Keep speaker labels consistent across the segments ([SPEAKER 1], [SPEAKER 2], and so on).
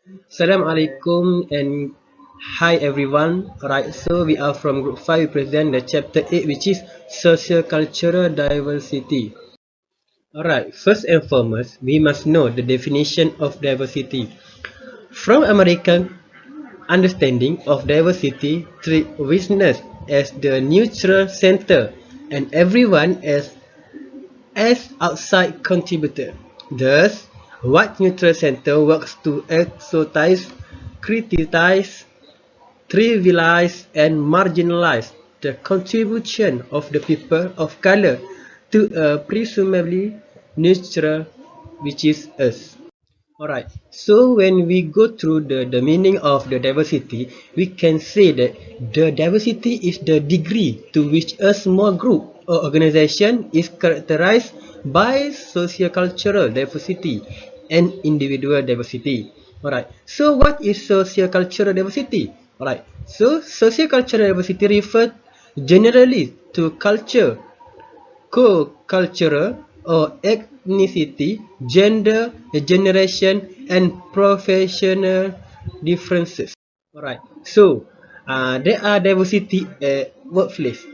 [SPEAKER 1] Assalamualaikum and hi everyone. Alright, so we are from group 5. We present the chapter 8, which is Sociocultural Diversity. Alright, first and foremost, we must know the definition of diversity. From American understanding of diversity, treat witness as the neutral center and everyone as outside contributor. Thus, white neutral center works to exotize, criticize, trivialize and marginalize the contribution of the people of color to a presumably neutral, which is us. Alright, so when we go through the meaning of the diversity, we can say that the diversity is the degree to which a small group or organization is characterized by sociocultural diversity and individual diversity. Alright, so what is sociocultural diversity? Alright, so sociocultural diversity refers generally to culture, co-cultural or ethnicity, gender, generation, and professional differences. Alright, so there are diversity at workplace.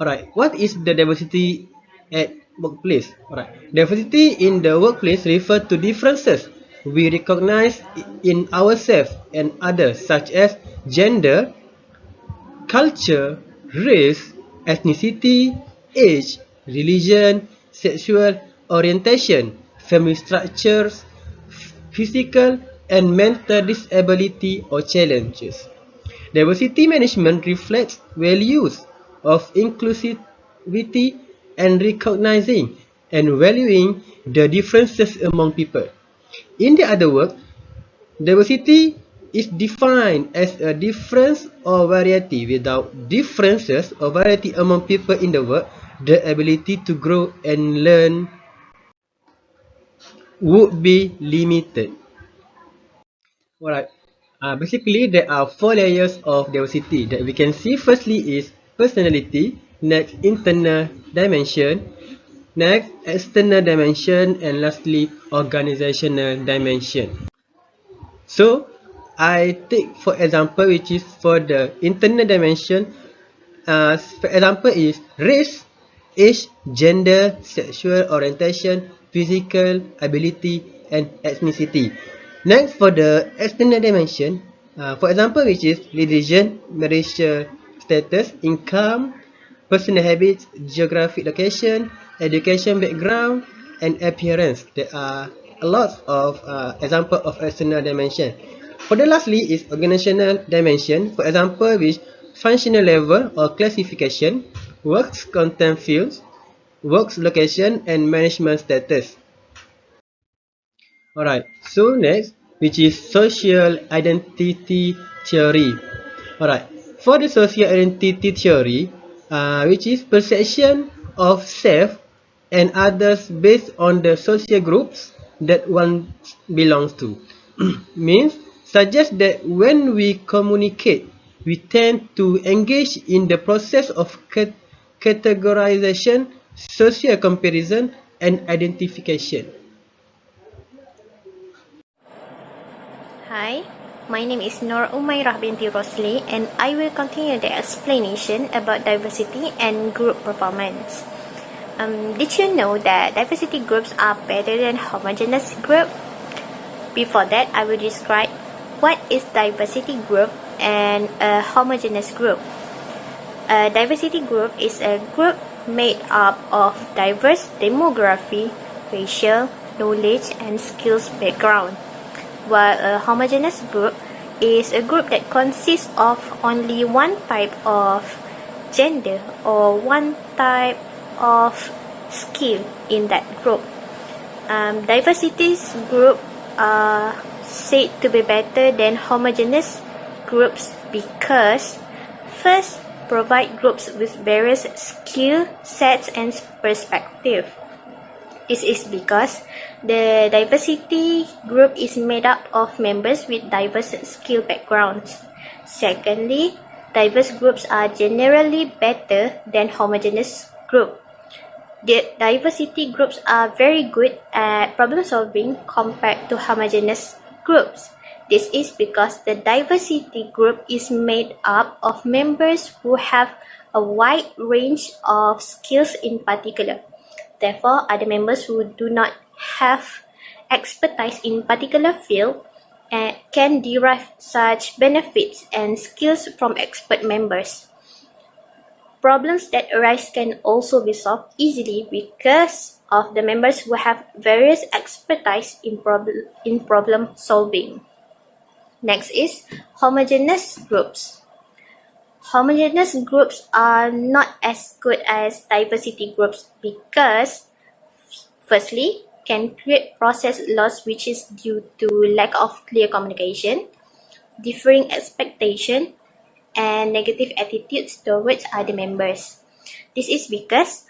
[SPEAKER 1] Alright, what is the diversity at workplace? Alright, diversity in the workplace refers to differences we recognize in ourselves and others, such as gender, culture, race, ethnicity, age, religion, sexual orientation, family structures, physical and mental disability or challenges. Diversity management reflects values of inclusivity and recognizing and valuing the differences among people. In the other words, diversity is defined as a difference or variety. Without differences or variety among people in the world, the ability to grow and learn would be limited. Alright, basically there are 4 layers of diversity that we can see. Firstly is personality, next internal dimension, next external dimension, and lastly organizational dimension. So I take for example, which is for the internal dimension. For example is race, age, gender, sexual orientation, physical ability, and ethnicity. Next, for the external dimension, for example, which is religion, marital status, income, personal habits, geographic location, education background, and appearance. There are a lot of example of external dimension. For the lastly is organizational dimension. For example, which functional level or classification, works content fields, works location, and management status. Alright, so next, which is social identity theory. Alright, for the social identity theory, which is perception of self and others based on the social groups that one belongs to. Means, suggests that when we communicate, we tend to engage in the process of categorization, social comparison, and identification.
[SPEAKER 2] Hi, my name is Noor Umairah Binti Rosli, and I will continue the explanation about diversity and group performance. Did you know that diversity groups are better than homogeneous groups? Before that, I will describe what is diversity group and a homogeneous group. A diversity group is a group made up of diverse demography, racial, knowledge, and skills background, while a homogeneous group is a group that consists of only one type of gender or one type of skill in that group. Diversity groups are said to be better than homogeneous groups because, first, provide groups with various skill sets and perspective. This is because the diversity group is made up of members with diverse skill backgrounds. Secondly, diverse groups are generally better than homogeneous groups. The diversity groups are very good at problem solving compared to homogeneous groups. This is because the diversity group is made up of members who have a wide range of skills in particular. Therefore, other members who do not have expertise in particular field can derive such benefits and skills from expert members. Problems that arise can also be solved easily because of the members who have various expertise in problem solving. Next is homogeneous groups. Homogeneous groups are not as good as diversity groups because, firstly, can create process loss which is due to lack of clear communication, differing expectation, and negative attitudes towards other members. This is because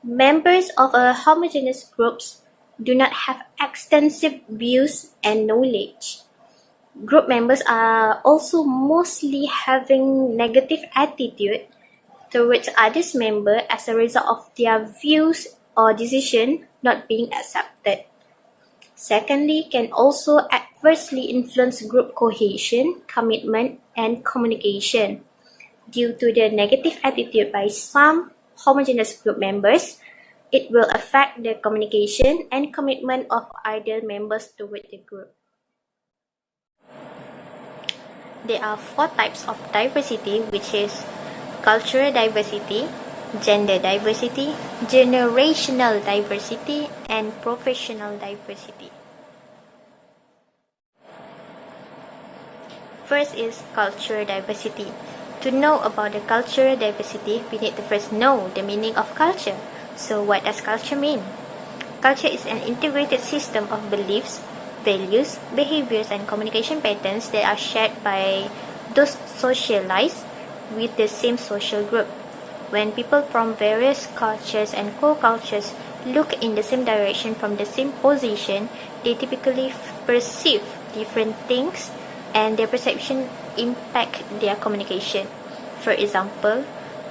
[SPEAKER 2] members of a homogeneous groups do not have extensive views and knowledge. Group members are also mostly having negative attitude towards others member as a result of their views or decision not being accepted. Secondly, can also adversely influence group cohesion, commitment, and communication. Due to the negative attitude by some homogeneous group members, it will affect the communication and commitment of other members toward the group. There are 4 types of diversity, which is cultural diversity, gender diversity, generational diversity, and professional diversity. First is cultural diversity. To know about the cultural diversity, we need to first know the meaning of culture. So what does culture mean? Culture is an integrated system of beliefs, values, behaviors, and communication patterns that are shared by those socialized with the same social group. When people from various cultures and co-cultures look in the same direction from the same position, they typically perceive different things, and their perception impact their communication. For example,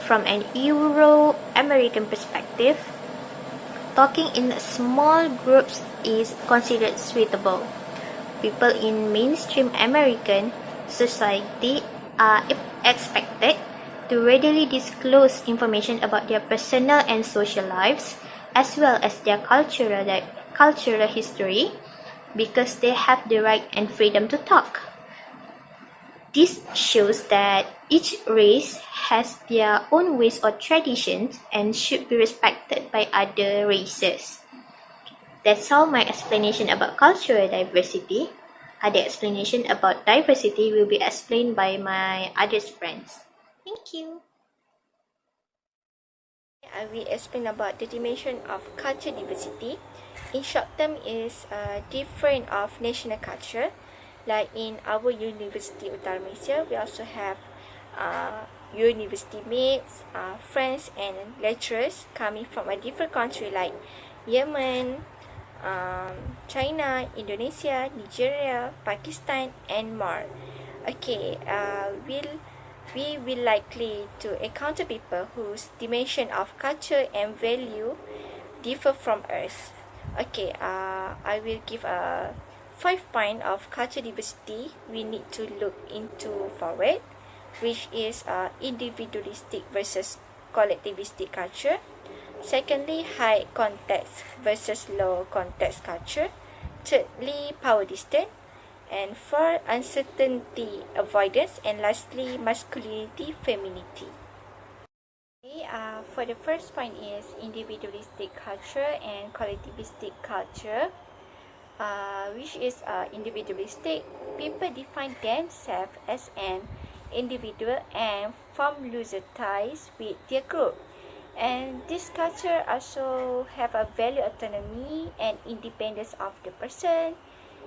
[SPEAKER 2] from an Euro-American perspective, talking in small groups is considered suitable. People in mainstream American society are expected to readily disclose information about their personal and social lives, as well as their cultural history, because they have the right and freedom to talk. This shows that each race has their own ways or traditions and should be respected by other races. That's all my explanation about cultural diversity. Other explanation about diversity will be explained by my other friends. Thank you. I will explain about the dimension of cultural diversity. In short term is different of national culture. Like in our University Utara Malaysia, we also have university mates, friends and lecturers coming from a different country like Yemen, China, Indonesia, Nigeria, Pakistan and more. Okay, we will likely to encounter people whose dimension of culture and value differ from us. Okay, I will give a 5 point of cultural diversity we need to look into forward, which is individualistic versus collectivistic culture. Secondly, high context versus low context culture. Thirdly, power distance. And fourth, uncertainty avoidance. And lastly, masculinity femininity. Okay, for the first point is individualistic culture and collectivistic culture. Which is individualistic. People define themselves as an individual and form looser ties with their group. And this culture also have a value autonomy and independence of the person,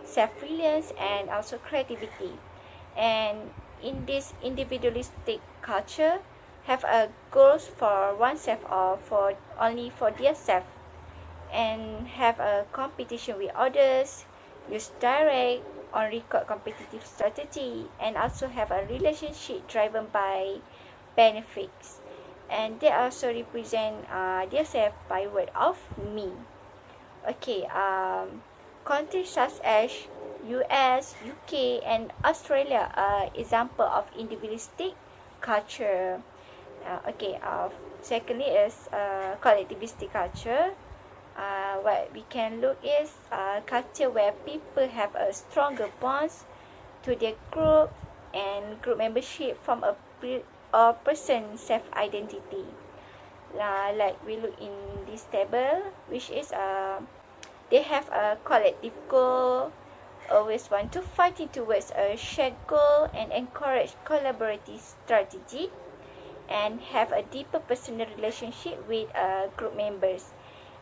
[SPEAKER 2] self-reliance and also creativity. And in this individualistic culture, have a goals for oneself or for only for their self, and have a competition with others, use direct on record competitive strategy, and also have a relationship driven by benefits. And they also represent themselves by word of me. Okay, countries such as
[SPEAKER 3] US, UK, and Australia are example of individualistic culture. Secondly is collectivistic culture. What we can look is culture where people have a stronger bonds to their group, and group membership from a person's self-identity. Like we look in this table, which is they have a collective goal, always want to fight towards a shared goal and encourage collaborative strategy, and have a deeper personal relationship with group members.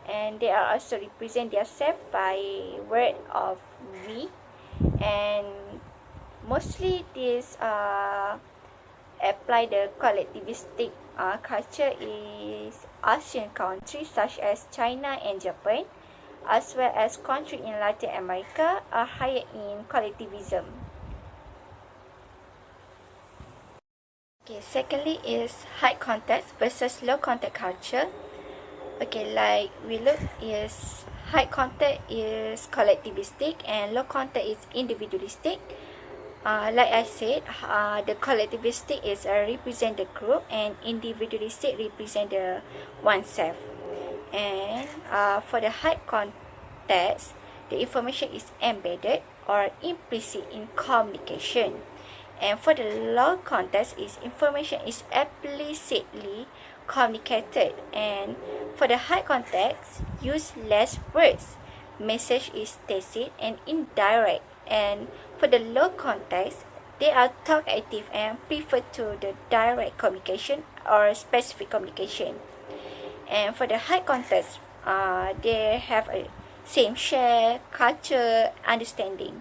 [SPEAKER 3] And they are also represent themselves by word of we, and mostly this apply the collectivistic culture is Asian countries such as China and Japan, as well as countries in Latin America are higher in collectivism. Secondly is high context versus low context culture. Like we look is high context is collectivistic and low context is individualistic. Like I said, the collectivistic is represent the group, and individualistic represent the oneself. And for the high context, the information is embedded or implicit in communication. And for the low context, is information is explicitly communicated. And for the high context, use less words. Message is tacit and indirect. And for the low context, they are talkative and prefer to the direct communication or specific communication. And for the high context, they have a same share, culture, understanding.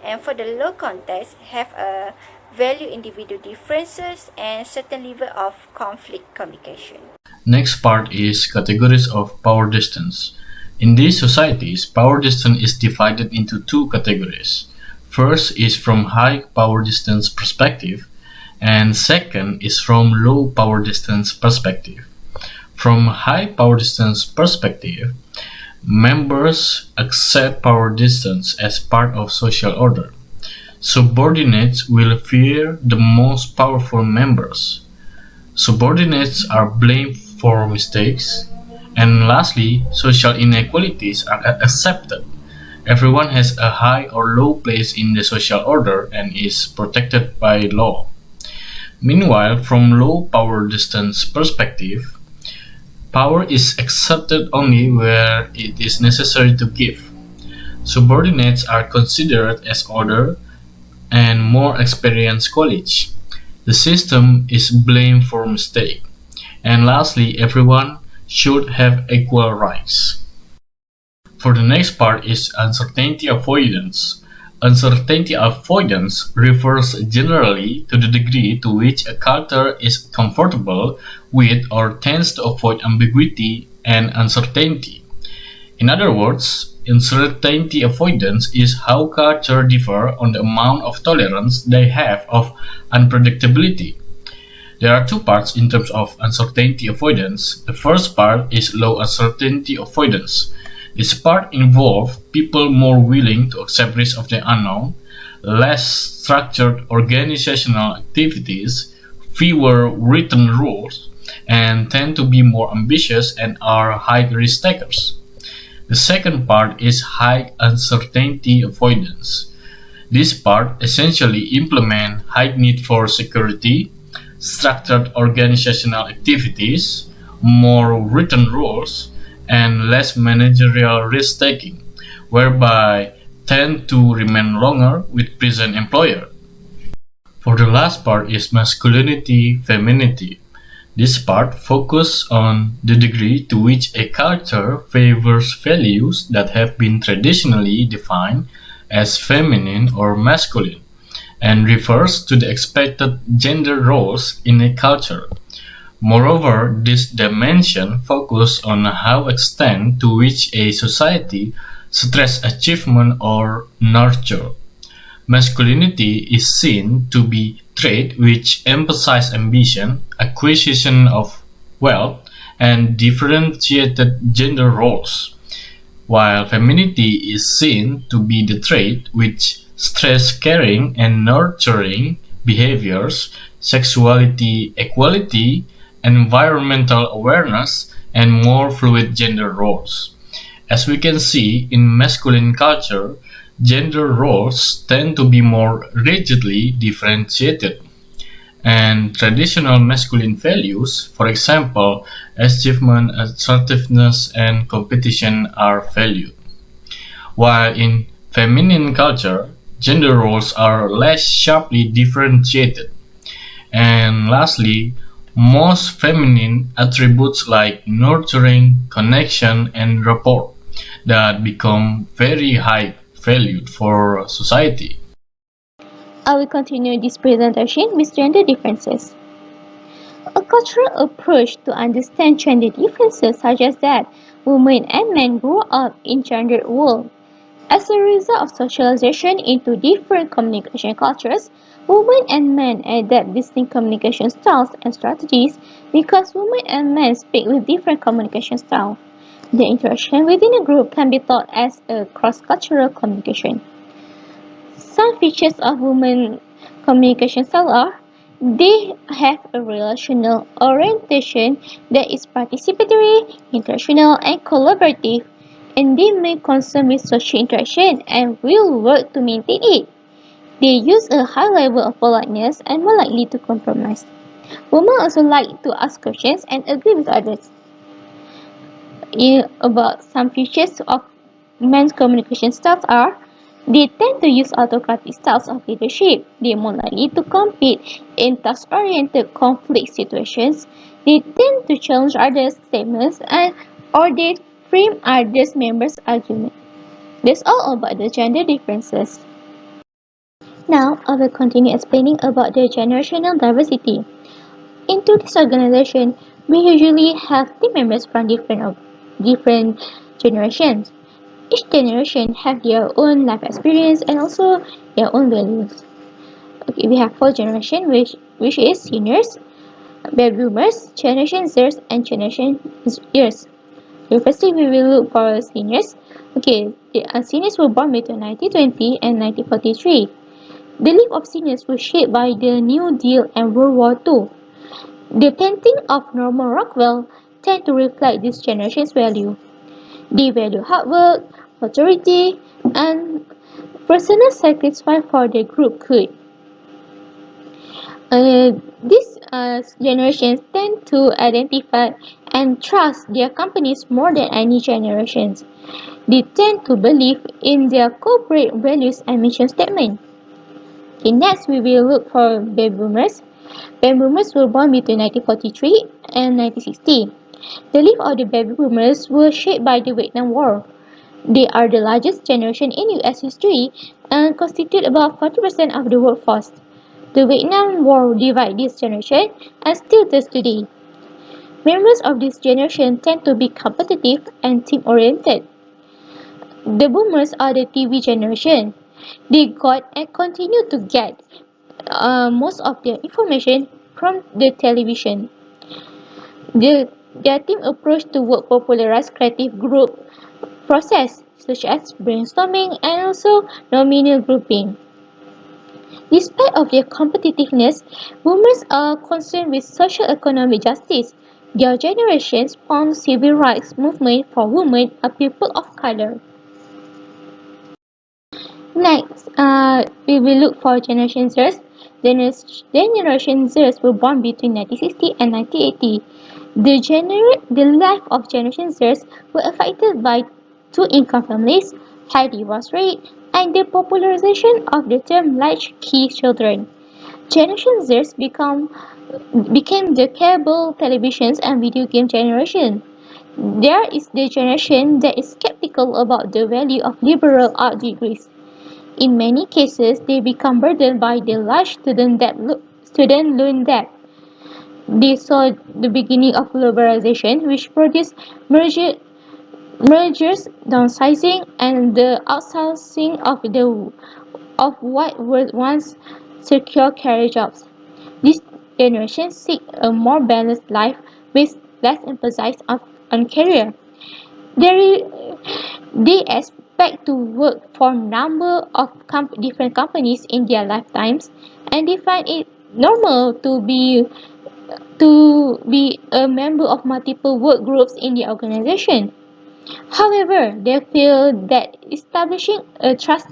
[SPEAKER 3] And for the low context, have a value individual differences and certain level of conflict communication.
[SPEAKER 4] Next part is categories of power distance. In these societies, power distance is divided into two categories. First is from high power distance perspective, and second is from low power distance perspective. From high power distance perspective, members accept power distance as part of social order. Subordinates will fear the most powerful members. Subordinates are blamed for mistakes. And lastly, social inequalities are accepted. Everyone has a high or low place in the social order and is protected by law. Meanwhile, from low power distance perspective, power is accepted only where it is necessary to give. Subordinates are considered as older and more experienced colleagues. The system is blamed for mistake. And lastly, everyone should have equal rights. For the next part is uncertainty avoidance. Uncertainty avoidance refers generally to the degree to which a culture is comfortable with or tends to avoid ambiguity and uncertainty. In other words, uncertainty avoidance is how culture differ on the amount of tolerance they have of unpredictability. There are two parts in terms of uncertainty avoidance. The first part is low uncertainty avoidance. This part involves people more willing to accept risk of the unknown, less structured organizational activities, fewer written rules, and tend to be more ambitious and are high risk takers. The second part is high uncertainty avoidance. This part essentially implements high need for security, structured organizational activities, more written rules, and less managerial risk-taking, whereby tend to remain longer with present employer. For the last part is masculinity, femininity. This part focuses on the degree to which a culture favors values that have been traditionally defined as feminine or masculine, and refers to the expected gender roles in a culture. Moreover, this dimension focuses on how extent to which a society stresses achievement or nurture. Masculinity is seen to be trait which emphasize ambition, acquisition of wealth, and differentiated gender roles, while femininity is seen to be the trait which stress caring and nurturing behaviors, sexuality equality, environmental awareness, and more fluid gender roles. As we can see, in masculine culture, gender roles tend to be more rigidly differentiated, and traditional masculine values, for example, achievement, assertiveness, and competition, are valued. While in feminine culture, gender roles are less sharply differentiated. And lastly, most feminine attributes like nurturing, connection, and rapport that become very high valued for society.
[SPEAKER 5] I will continue this presentation with gender differences. A cultural approach to understand gender differences suggests that women and men grow up in gendered world. As a result of socialization into different communication cultures, women and men adapt distinct communication styles and strategies because women and men speak with different communication styles. The interaction within a group can be thought as a cross-cultural communication. Some features of women communication style are they have a relational orientation that is participatory, interactional, and collaborative, and they may concern with social interaction and will work to maintain it. They use a high level of politeness and more likely to compromise. Women also like to ask questions and agree with others. About some features of men's communication styles are they tend to use autocratic styles of leadership. They are more likely to compete in task-oriented conflict situations. They tend to challenge others' statements and or they frame others' members' argument. That's all about the gender differences. Now I will continue explaining about the generational diversity. Into this organization, we usually have team members from different generations. Each generation have their own life experience and also their own values. Okay, we have four generation which is seniors, baby boomers, generation Zers, and generation years. So firstly, we will look for seniors. Okay, the seniors were born between 1920 and 1943. The life of seniors was shaped by the New Deal and World War II. The painting of Norman Rockwell tend to reflect this generation's value. They value hard work, authority, and personal sacrifice for the group good. These generations tend to identify and trust their companies more than any generations. They tend to believe in their corporate values and mission statement. Okay, next we will look for baby boomers. Baby boomers were born between 1943 and 1960. The life of the baby boomers was shaped by the Vietnam War. They are the largest generation in US history and constitute about 40% of the workforce. The Vietnam War divided this generation and still does today. Members of this generation tend to be competitive and team-oriented. The boomers are the TV generation. They got and continue to get most of their information from the television. Their team approach to work popularized creative group process such as brainstorming and also nominal grouping. Despite of their competitiveness, boomers are concerned with social economic justice. Their generation spawned civil rights movement for women and people of color. Next, we will look for Generation Zers. Generation Zers were born between 1960 and 1980. The life of Generation Zers were affected by two-income families, high divorce rate, and the popularization of the term latchkey children. Generation Zers became the cable televisions and video game generation. There is the generation that is skeptical about the value of liberal art degrees. In many cases, they become burdened by the large student loan debt. They saw the beginning of globalization, which produced mergers, downsizing, and the outsourcing of what were once secure career jobs. This generation seek a more balanced life with less emphasis on career. They, they expect to work for a number of different companies in their lifetimes, and they find it normal to be a member of multiple work groups in the organization. However, they feel that establishing a trust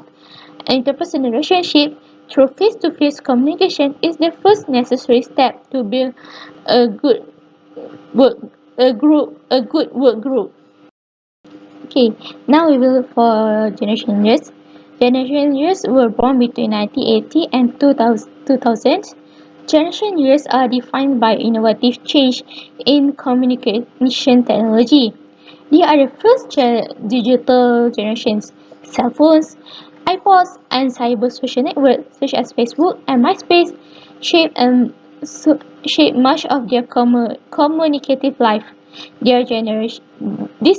[SPEAKER 5] interpersonal relationship through face-to-face communication is the first necessary step to build a good work a good work group. Okay, now we will for generation years. Generation years were born between 1980 and 2000. Generation years are defined by innovative change in communication technology. They are the first digital generations. Cell phones, iPods, and cyber social networks such as Facebook and MySpace shape shape much of their communicative life. These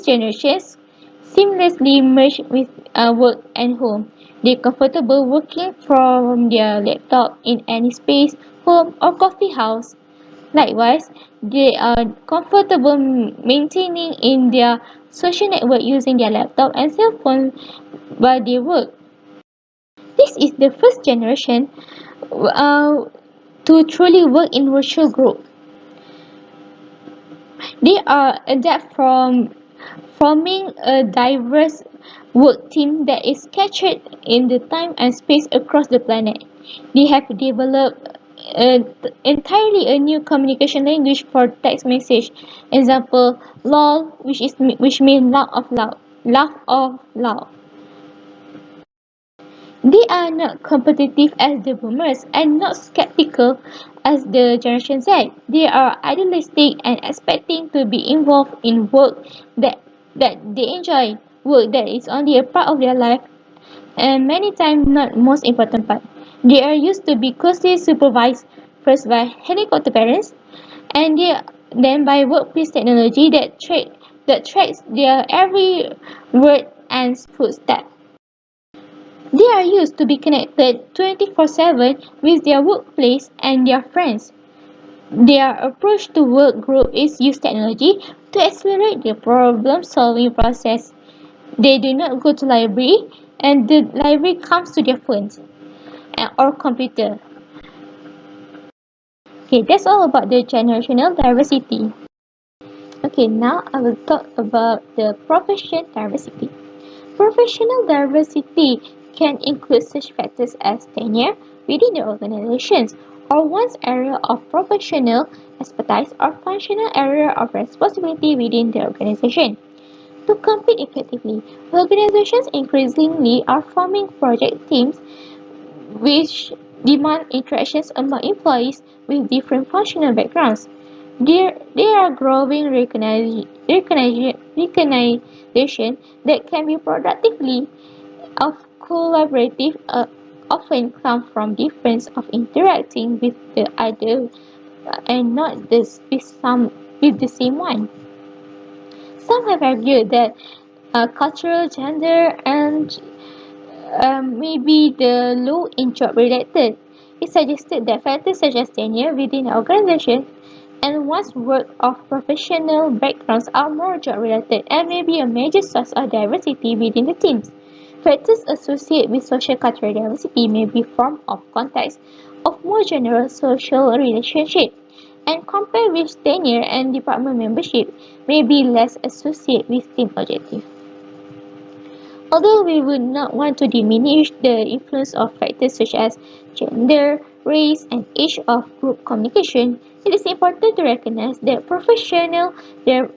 [SPEAKER 5] generations seamlessly merge with work and home. They're comfortable working from their laptop in any space, home, or coffee house. Likewise, they are comfortable maintaining in their social network using their laptop and cell phone while they work. This is the first generation to truly work in virtual group. They are adept from forming a diverse work team that is scattered in the time and space across the planet. They have developed entirely a new communication language for text message. Example, LOL, which means laugh of loud. They are not competitive as the boomers and not skeptical as the Generation Z. They are idealistic and expecting to be involved in work that, that they enjoy, work that is only a part of their life and many times not most important part. They are used to be closely supervised first by helicopter parents and then by workplace technology that tracks their every word and footstep. They are used to be connected 24/7 with their workplace and their friends. Their approach to work group is use technology to accelerate the problem solving process. They do not go to library and the library comes to their phones or computer. Okay, that's all about the generational diversity. Okay, now I will talk about the profession diversity. Professional diversity can include such factors as tenure within the organizations or one's area of professional expertise or functional area of responsibility within the organization. To compete effectively, organizations increasingly are forming project teams which demand interactions among employees with different functional backgrounds. There are growing recognition that can be productively of collaborative often come from difference of interacting with the other and not this with the same one. Some have argued that cultural, gender, and maybe the low in job related. It suggested that factors such as tenure within an organization and one's work of professional backgrounds are more job related and may be a major source of diversity within the teams. Factors associated with social cultural diversity may be form of context of more general social relationship and compared with tenure and department membership may be less associated with team objective. Although we would not want to diminish the influence of factors such as gender, race, and age of group communication, it is important to recognize that professional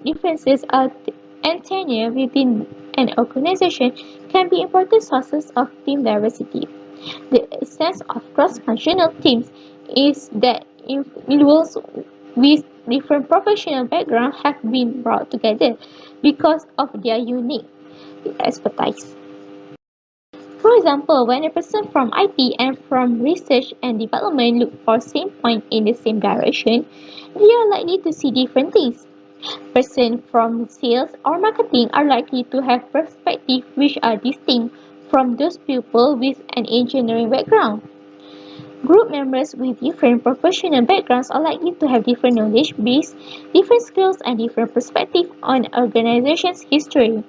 [SPEAKER 5] differences and tenure within an organization can be important sources of team diversity. The essence of cross-functional teams is that individuals with different professional backgrounds have been brought together because of their unique expertise. For example, when a person from IT and from research and development look for same point in the same direction, they are likely to see different things. Persons from sales or marketing are likely to have perspectives which are distinct from those people with an engineering background. Group members with different professional backgrounds are likely to have different knowledge base, different skills, and different perspectives on organization's history.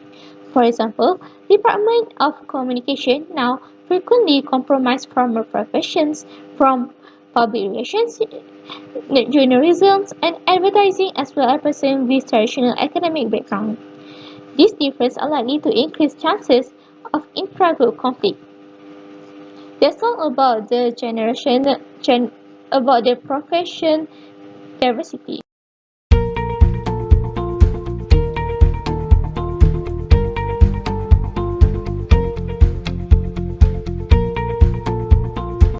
[SPEAKER 5] For example, Department of Communication now frequently compromise former professions from public relations, journalism, and advertising as well as persons with traditional academic background. These differences are likely to increase chances of intra-group conflict. That's all about the profession diversity.